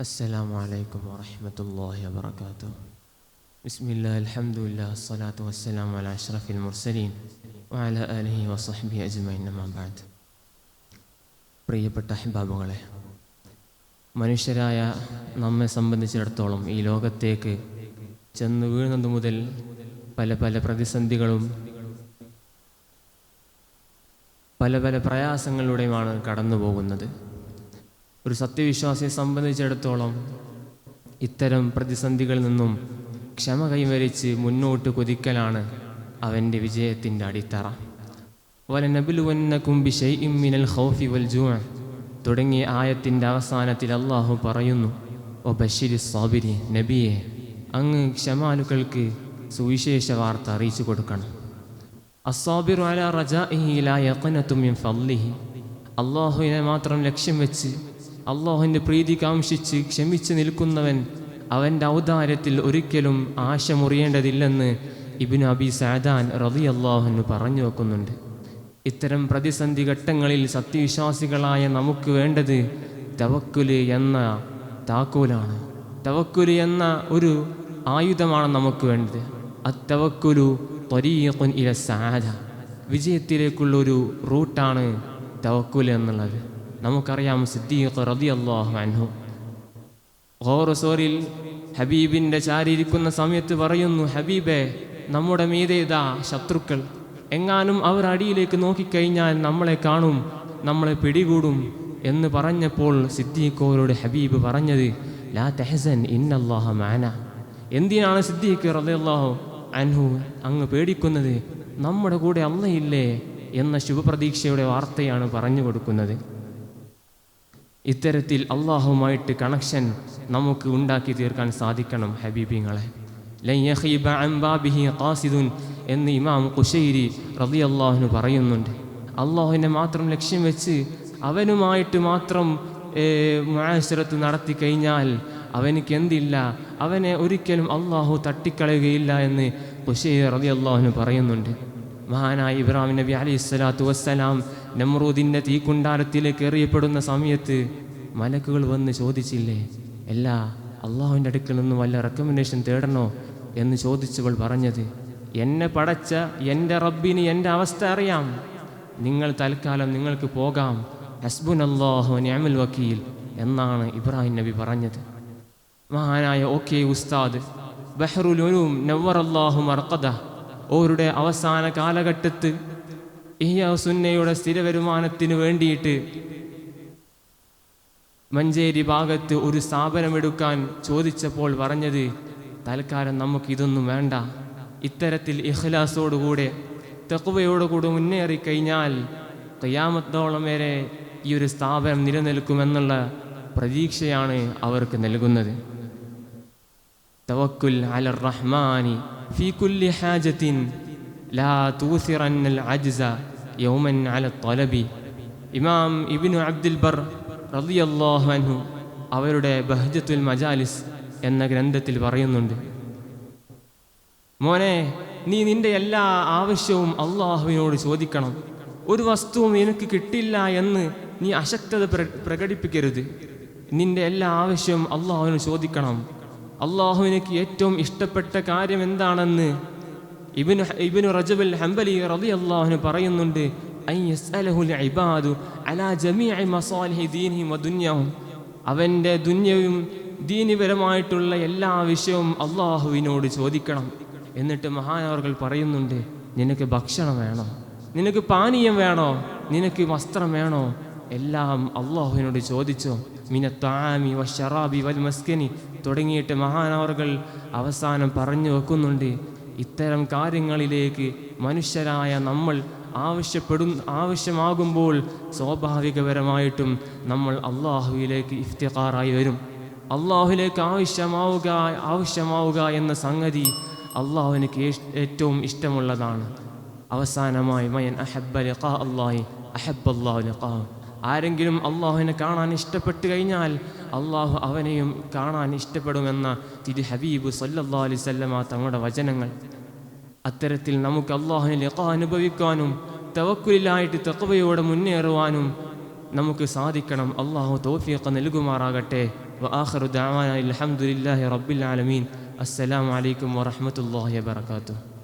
السلام عليكم ورحمة الله وبركاته. بسم الله الحمد لله الصلاة والسلام على أشرف المرسلين وعلى آله وصحبه أجمعين أما بعد. പ്രിയപ്പെട്ട അഹ്ബാബുകളെ, മനുഷ്യരായ നമ്മെ സംബന്ധിച്ചിടത്തോളം ഈ ലോകത്തേക്ക് ചെന്ന് വീഴുന്നത് മുതൽ പല പല പ്രതിസന്ധികളും പല പല പ്രയാസങ്ങളിലൂടെയുമാണ് കടന്നു പോകുന്നത്. ഒരു സത്യവിശ്വാസിയെ സംബന്ധിച്ചിടത്തോളം ഇത്തരം പ്രതിസന്ധികളിൽ നിന്നും ക്ഷമ കൈവരിച്ച് മുന്നോട്ട് കുതിക്കലാണ് അവൻ്റെ വിജയത്തിൻ്റെ അടിത്തറ. വലനബ്ലുവന്നകും ബിശൈഇൻ മിനൽ ഖൗഫി വൽ ജൂഅ തുടങ്ങിയ ആയത്തിൻ്റെ അവസാനത്തിൽ അല്ലാഹു പറയുന്നു, വബശ്ശിരിസ് സാബിരീൻ, നബിയെ അങ്ങ് ക്ഷമാലുക്കൾക്ക് സുവിശേഷ വാർത്ത അറിയിച്ചു കൊടുക്കണം. അസ്സാബിറു അലാ റജാഇഹി ലാ യഖനതു മിൻ ഫളിഹി, അല്ലാഹുവിനെ മാത്രം ലക്ഷ്യം വെച്ച് അല്ലാഹുവിൻ്റെ പ്രീതി കാംക്ഷിച്ച് ക്ഷമിച്ച് നിൽക്കുന്നവൻ അവൻ്റെ ഔദാര്യത്തിൽ ഒരിക്കലും ആശ മുറിയേണ്ടതില്ലെന്ന് ഇബ്നു അബി സഅദാൻ റളിയല്ലാഹു അൻഹു പറഞ്ഞു വെക്കുന്നുണ്ട്. ഇത്തരം പ്രതിസന്ധി ഘട്ടങ്ങളിൽ സത്യവിശ്വാസികളായ നമുക്ക് വേണ്ടത് തവക്കുല് എന്ന താക്കോലാണ്. തവക്കുല് എന്ന ഒരു ആയുധമാണ് നമുക്ക് വേണ്ടത്. അത്തവക്കുലു ത്വരീഖുൻ ഇല സഅദ, വിജയത്തിലേക്കുള്ളൊരു റൂട്ടാണ് തവക്കുൽ എന്നുള്ളത്. നമുക്കറിയാം, സിദ്ദീഖ് റളിയല്ലാഹു അൻഹു ഖൗറസോറിൽ ഹബീബിൻ്റെ ചാരിയിരിക്കുന്ന സമയത്ത് പറയുന്നു, ഹബീബെ, നമ്മുടെ മീതെ ഇതാ ശത്രുക്കൾ, എങ്ങാനും അവർ അടിയിലേക്ക് നോക്കിക്കഴിഞ്ഞാൽ നമ്മളെ കാണും, നമ്മളെ പിടികൂടും എന്ന് പറഞ്ഞപ്പോൾ സിദ്ദീഖോരോട് ഹബീബ് പറഞ്ഞത്, ലാ തഹ്സൻ ഇന്നല്ലാഹ മഅന. എന്തിനാണ് സിദ്ദീഖ് റളിയല്ലാഹു അൻഹു അങ്ങ് പേടിക്കുന്നത്? നമ്മുടെ കൂടെ അല്ലാഹയില്ലേ എന്ന ശുഭപ്രതീക്ഷയുടെ വാർത്തയാണ് പറഞ്ഞു കൊടുക്കുന്നത്. ഇത്തരത്തിൽ അള്ളാഹുമായിട്ട് കണക്ഷൻ നമുക്ക് ഉണ്ടാക്കി തീർക്കാൻ സാധിക്കണം ഹബീബിങ്ങളെ. ലൻ യഖീബ അൻ ബാബിഹി ഖാസിദുൻ എന്ന് ഇമാം ഖുശൈരി റളിയല്ലാഹു അൻഹു പറയുന്നുണ്ട്. അള്ളാഹുവിനെ മാത്രം ലക്ഷ്യം വെച്ച് അവനുമായിട്ട് മാത്രം മുആശറത്ത് നടത്തി കഴിഞ്ഞാൽ അവനിക്ക് എന്തില്ല, അവനെ ഒരിക്കലും അള്ളാഹു തട്ടിക്കളയുകയില്ല എന്ന് ഖുശൈരി റളിയല്ലാഹു അൻഹു പറയുന്നുണ്ട്. മഹാനായ ഇബ്രാഹിം നബി അലൈഹിസ്സലാത്തു വസ്സലാം നമ്രൂദിൻ്റെ തീക്കുണ്ടാരത്തിലേക്ക് എറിയപ്പെടുന്ന സമയത്ത് മലക്കുകൾ വന്ന് ചോദിച്ചില്ലേ, എല്ലാ അള്ളാഹുവിൻ്റെ അടുക്കൽ നിന്നും വല്ല റെക്കമെൻഡേഷൻ തേടണോ എന്ന് ചോദിച്ചവൾ പറഞ്ഞത്, എന്നെ പടച്ച എൻ്റെ റബ്ബിന് എൻ്റെ അവസ്ഥ അറിയാം, നിങ്ങൾ തൽക്കാലം നിങ്ങൾക്ക് പോകാം, ഹസ്ബുനല്ലാഹു വനിഅമൽ വക്കീൽ എന്നാണ് ഇബ്രാഹിം നബി പറഞ്ഞത്. മഹാനായ ഉസ്താദ് ബഹ്റുൽ ഉലൂം നവ്വറല്ലാഹു മർഖദഹ അവരുടെ അവസാന കാലഘട്ടത്ത് ഇഹ്യാ സുന്നയുടെ സ്ഥിര വരുമാനത്തിന് വേണ്ടിയിട്ട് മഞ്ചേരി ഭാഗത്ത് ഒരു സ്ഥാപനമെടുക്കാൻ ചോദിച്ചപ്പോൾ പറഞ്ഞത്, തൽക്കാലം നമുക്കിതൊന്നും വേണ്ട, ഇത്തരത്തിൽ ഇഖ്ലാസോടുകൂടെ തഖ്വയോടുകൂടെ മുന്നേറിക്കഴിഞ്ഞാൽ ഖിയാമത്തോളം വരെ ഈ ഒരു സ്ഥാപനം നിലനിൽക്കുമെന്നുള്ള പ്രതീക്ഷയാണ് അവർക്ക് നൽകുന്നത്. തവക്കുൽ അലർ റഹ്മാനി ഫീ കുല്ലി ഹാജത്തിൻ ലാ തൂസിറന്നൽ അജ്സ യൗമൻ അല ത്വലബി. ഇമാം ഇബ്നു അബ്ദുൽ ബർ റളിയല്ലാഹു അൻഹു അവരുടെ ബഹ്ജത്തുൽ മജാലിസ് എന്ന ഗ്രന്ഥത്തിൽ പറയുന്നുണ്ട്, മോനെ, നീ നിന്റെ എല്ലാ ആവശ്യവും അള്ളാഹുവിനോട് ചോദിക്കണം. ഒരു വസ്തുവും നിനക്ക് കിട്ടില്ല എന്ന് നീ അശക്തത പ്രകടിപ്പിക്കരുത്. നിന്റെ എല്ലാ ആവശ്യവും അള്ളാഹുവിനോട് ചോദിക്കണം. അള്ളാഹുവിനക്ക് ഏറ്റവും ഇഷ്ടപ്പെട്ട കാര്യം എന്താണെന്ന് ഇബ്നു റജബുൽ ഹംബലി റളിയല്ലാഹു അൻഹു പറയുന്നുണ്ട്, അൻ യസ്അലഹുൽ ഇബാദു അലാ ജമീഇ മസാലിഹി ദീനിഹിം വദുനിയഹും, അവൻ്റെ ദുന്യവും ദീനിപരമായിട്ടുള്ള എല്ലാ വിഷയവും അള്ളാഹുവിനോട് ചോദിക്കണം. എന്നിട്ട് മഹാനവർകൾ പറയുന്നുണ്ട്, നിനക്ക് ഭക്ഷണം വേണോ, നിനക്ക് പാനീയം വേണോ, നിനക്ക് വസ്ത്രം വേണോ, എല്ലാം അള്ളാഹുവിനോട് ചോദിച്ചോ. മിനത്ത്വാമി വശറാബി വൽ മസ്കനി തുടങ്ങിയിട്ട് മഹാനവർകൾ അവസാനം പറഞ്ഞു വെക്കുന്നുണ്ട്, ഇത്തരം കാര്യങ്ങളിലേക്ക് മനുഷ്യരായ നമ്മൾ ആവശ്യമാകുമ്പോൾ സ്വാഭാവികപരമായിട്ടും നമ്മൾ അള്ളാഹുവിലേക്ക് ഇഫ്തിഖാറായി വരും. അള്ളാഹുവിലേക്ക് ആവശ്യമാവുക എന്ന സംഗതി അള്ളാഹുവിനക്ക് ഏറ്റവും ഇഷ്ടമുള്ളതാണ്. അവസാനമായി മയൻ അഹബ്ബ ലിഖാ അല്ലാഹി അഹബ്ബല്ലാഹു ലിഖാഹു, ആരെങ്കിലും അള്ളാഹുവിനെ കാണാൻ ഇഷ്ടപ്പെട്ട് കഴിഞ്ഞാൽ അള്ളാഹു അവനെയും കാണാൻ ഇഷ്ടപ്പെടുമെന്ന തിരു ഹബീബ് സല്ലല്ലാഹു അലൈഹി വസല്ലമ തങ്ങളുടെ വചനങ്ങൾ. അത്തരത്തിൽ നമുക്ക് അള്ളാഹുവിനെ ലിഖാ അനുഭവിക്കാനും തവക്കുലിലായിട്ട് തഖ്വയോടെ മുന്നേറുവാനും നമുക്ക് സാധിക്കണം. അള്ളാഹു തൗഫീഖ് നൽകുമാറാകട്ടെ. വആഖിറു ദഅവാനാ അൽഹംദുലില്ലാഹി റബ്ബിൽ ആലമീൻ. അസ്സലാമു അലൈക്കും വറഹ്മത്തുള്ളാഹി വബറകാതുഹു.